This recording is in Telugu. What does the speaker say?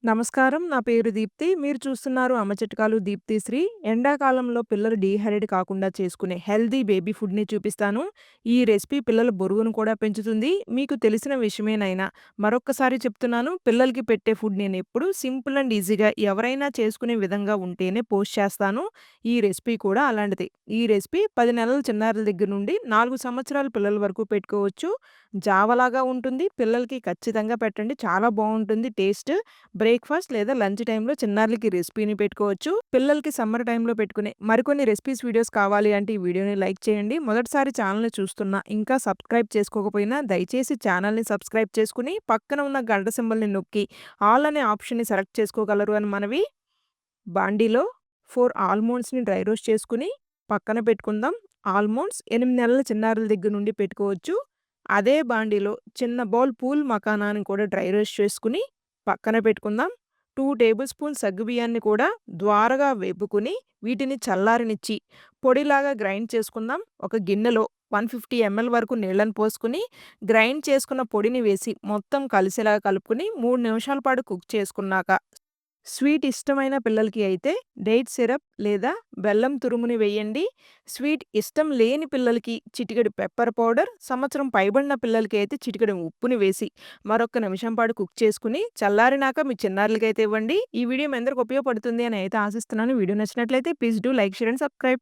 నమస్కారం. నా పేరు దీప్తి. మీరు చూస్తున్నారు అమ్మ చిట్కాలు దీప్తిశ్రీ. ఎండాకాలంలో పిల్లలు డీహైడ్రేట్ కాకుండా చేసుకునే హెల్తీ బేబీ ఫుడ్‌ని చూపిస్తాను. ఈ రెసిపీ పిల్లల బరువును కూడా పెంచుతుంది. మీకు తెలిసిన విషయమేనైనా మరొక్కసారి చెప్తున్నాను. పిల్లలకి పెట్టే ఫుడ్ నేనెప్పుడు సింపుల్ అండ్ ఈజీగా ఎవరైనా చేసుకునే విధంగా ఉంటేనే పోస్ట్ చేస్తాను. ఈ రెసిపీ కూడా అలాంటిదే. ఈ రెసిపీ 10 నెలల చిన్నారుల దగ్గర నుండి 4 సంవత్సరాల పిల్లల వరకు పెట్టుకోవచ్చు. జావలాగా ఉంటుంది. పిల్లలకి ఖచ్చితంగా పెట్టండి. చాలా బావుంటుంది టేస్ట్. బ్రేక్‌ఫాస్ట్ లేదా లంచ్ టైమ్‌లో చిన్నారులకి రెసిపీని పెట్టుకోవచ్చు. పిల్లలకి సమ్మర్ టైమ్‌లో పెట్టుకునే మరికొన్ని రెసిపీస్ వీడియోస్ కావాలి అంటే ఈ వీడియోని లైక్ చేయండి. మొదటిసారి ఛానెల్‌ని చూస్తున్నా ఇంకా సబ్స్క్రైబ్ చేసుకోకపోయినా దయచేసి ఛానెల్‌ని సబ్స్క్రైబ్ చేసుకొని పక్కన ఉన్న గంట సింబల్‌ని నొక్కి ఆల్ అనే ఆప్షన్‌ని సెలెక్ట్ చేసుకోగలరు అని మనవి. బాండీలో 4 ఆల్మండ్స్‌ని డ్రై రోస్ట్ చేసుకొని పక్కన పెట్టుకుందాం. ఆల్మండ్స్ 8 నెలల చిన్నారుల దగ్గర నుండి పెట్టుకోవచ్చు. అదే బాండీలో చిన్న బౌల్ పూల్ మకానాని కూడా డ్రై రోస్ట్ చేసుకొని పక్కన పెట్టుకుందాం. 2 టేబుల్ స్పూన్ సగ్గుబియ్యాన్ని కూడా ద్వారగా వేపుకొని వీటిని చల్లారనిచ్చి పొడిలాగా గ్రైండ్ చేసుకుందాం. ఒక గిన్నెలో 150 ఎంఎల్ వరకు నీళ్ళని పోసుకొని గ్రైండ్ చేసుకున్న పొడిని వేసి మొత్తం కలిసేలాగా కలుపుకొని 3 నిమిషాల పాటు కుక్ చేసుకున్నాక స్వీట్ ఇష్టమైన పిల్లలకి అయితే డేట్ సిరప్ లేదా బెల్లం తురుముని వేయండి. స్వీట్ ఇష్టం లేని పిల్లలకి చిటికెడు పెప్పర్ పౌడర్, సంవత్సరం పైబడిన పిల్లలకి అయితే చిటికెడు ఉప్పుని వేసి మరొక్క నిమిషం పాటు కుక్ చేసుకొని చల్లారినాక మీ చిన్నారులకైతే ఇవ్వండి. ఈ వీడియో మీ అందరికి ఉపయోగపడుతుంది అని అయితే ఆశిస్తున్నాను. వీడియో నచ్చినట్లయితే please do like, share and subscribe.